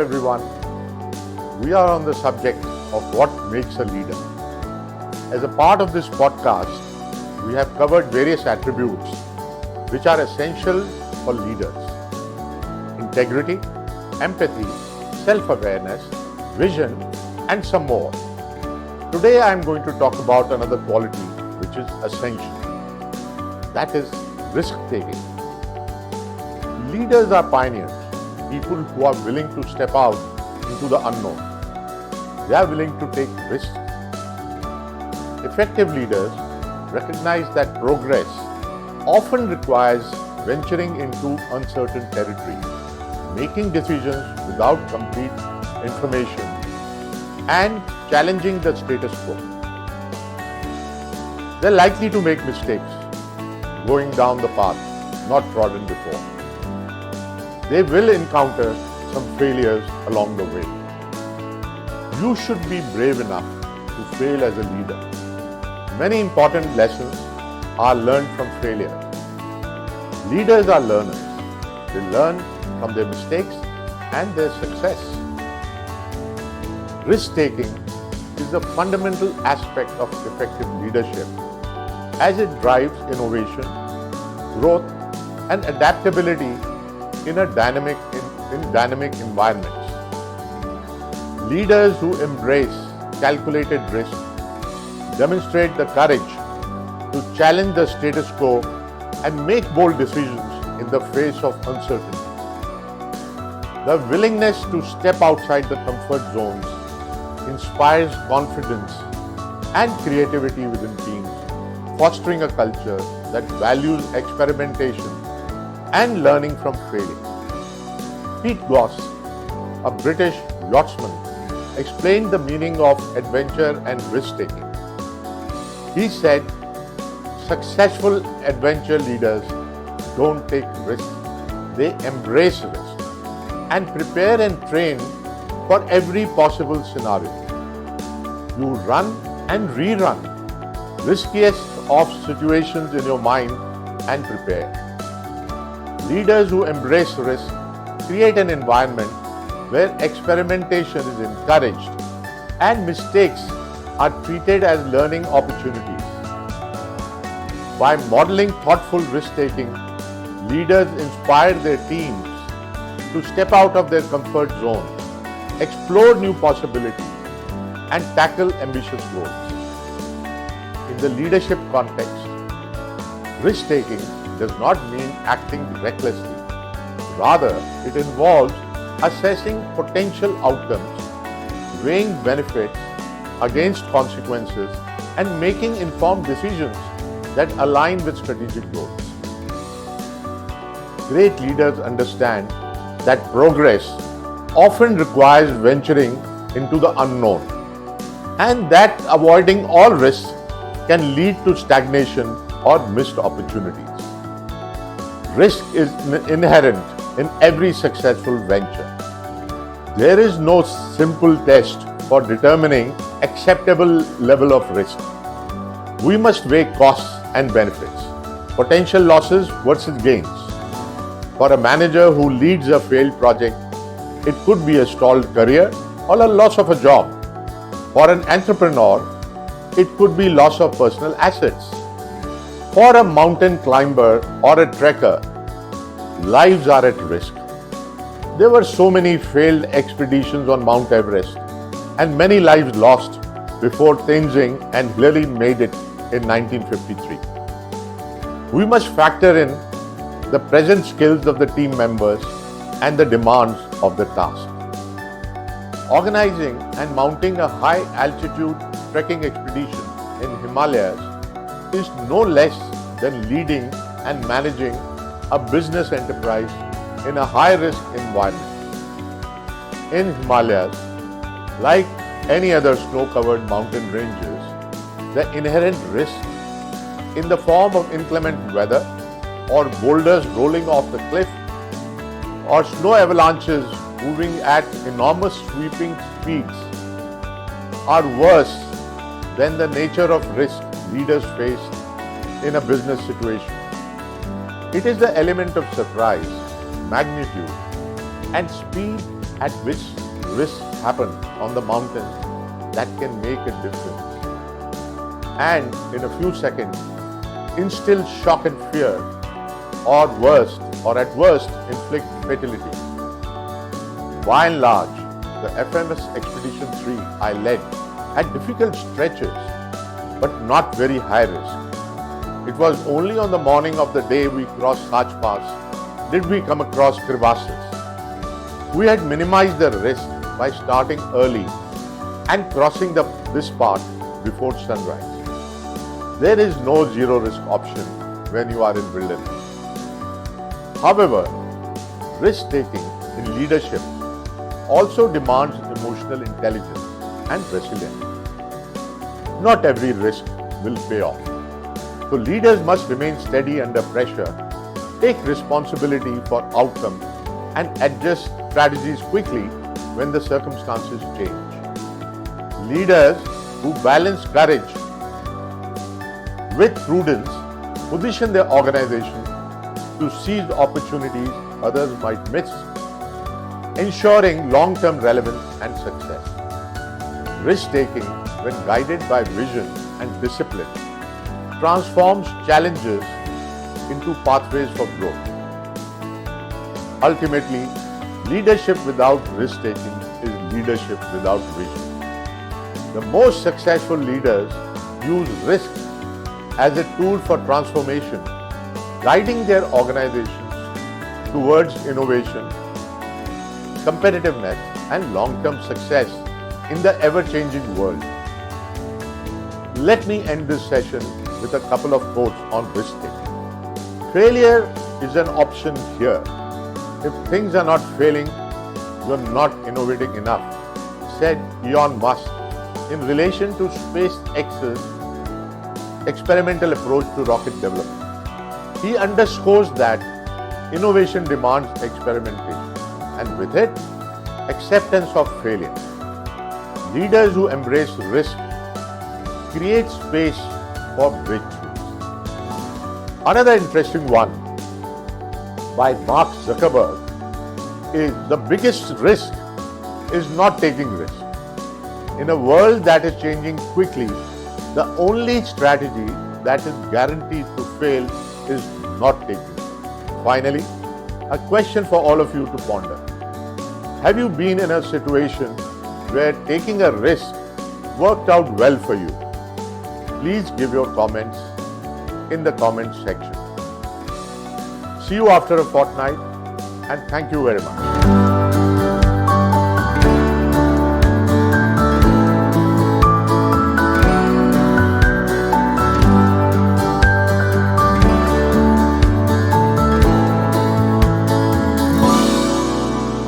everyone. We are on the subject of what makes a leader. As a part of this podcast, we have covered various attributes which are essential for leaders: integrity, empathy, self-awareness, vision, and some more. Today I am going to talk about another quality which is essential. That is risk-taking. Leaders are pioneers, people who are willing to step out into the unknown. They are willing to take risks. Effective leaders recognize that progress often requires venturing into uncertain territory, making decisions without complete information, and challenging the status quo. They're likely to make mistakes, going down the path not trodden before. They will encounter some failures along the way. You should be brave enough to fail as a leader. Many important lessons are learned from failure. Leaders are learners. They learn from their mistakes and their success. Risk-taking is a fundamental aspect of effective leadership as it drives innovation, growth, and adaptability in dynamic environments. Leaders who embrace calculated risk demonstrate the courage to challenge the status quo and make bold decisions in the face of uncertainty. The willingness to step outside the comfort zones inspires confidence and creativity within teams, fostering a culture that values experimentation and learning from failing. Pete Goss, a British yachtsman, explained the meaning of adventure and risk-taking. He said, "Successful adventure leaders don't take risks, they embrace risk and prepare and train for every possible scenario. You run and rerun riskiest of situations in your mind and prepare." Leaders who embrace risk create an environment where experimentation is encouraged and mistakes are treated as learning opportunities. By modeling thoughtful risk-taking, leaders inspire their teams to step out of their comfort zone, explore new possibilities, and tackle ambitious goals. In the leadership context, risk-taking does not mean acting recklessly. Rather, it involves assessing potential outcomes, weighing benefits against consequences, and making informed decisions that align with strategic goals. Great leaders understand that progress often requires venturing into the unknown, and that avoiding all risks can lead to stagnation or missed opportunities. Risk is inherent in every successful venture. There is no simple test for determining acceptable level of risk. We must weigh costs and benefits, potential losses versus gains. For a manager who leads a failed project, it could be a stalled career or a loss of a job. For an entrepreneur, it could be loss of personal assets. For a mountain climber or a trekker, lives are at risk. There were so many failed expeditions on Mount Everest and many lives lost before Tenzing and Hillary made it in 1953. We must factor in the present skills of the team members and the demands of the task. Organizing and mounting a high-altitude trekking expedition in Himalayas is no less than leading and managing a business enterprise in a high-risk environment. In Himalayas, like any other snow-covered mountain ranges, the inherent risk in the form of inclement weather or boulders rolling off the cliff or snow avalanches moving at enormous sweeping speeds are worse than the nature of risk leaders face in a business situation. It is the element of surprise, magnitude, and speed at which risks happen on the mountain that can make a difference, and in a few seconds instill shock and fear, or at worst inflict fatality. By and large, the FMS Expedition 3 I led had difficult stretches but not very high risk. It was only on the morning of the day we crossed Sach Pass did we come across crevasses. We had minimized the risk by starting early and crossing this part before sunrise. There is no zero risk option when you are in wilderness. However, risk-taking in leadership also demands emotional intelligence and resilience. Not every risk will pay off. So leaders must remain steady under pressure, take responsibility for outcomes, and adjust strategies quickly when the circumstances change. Leaders who balance courage with prudence position their organization to seize opportunities others might miss, ensuring long-term relevance and success. Risk-taking, when guided by vision and discipline, transforms challenges into pathways for growth. Ultimately, leadership without risk-taking is leadership without vision. The most successful leaders use risk as a tool for transformation, guiding their organizations towards innovation, competitiveness, and long-term success in the ever-changing world. Let me end this session with a couple of quotes on risk-taking. Failure is an option here. If things are not failing, you're not innovating enough, said Elon Musk in relation to SpaceX's experimental approach to rocket development. He underscores that innovation demands experimentation, and with it, acceptance of failure. Leaders who embrace risk create space for breakthroughs. Another interesting one by Mark Zuckerberg is the biggest risk is not taking risk. In a world that is changing quickly, the only strategy that is guaranteed to fail is not taking. Finally, a question for all of you to ponder. Have you been in a situation where taking a risk worked out well for you? Please give your comments in the comments section. See you after a fortnight, and thank you very much.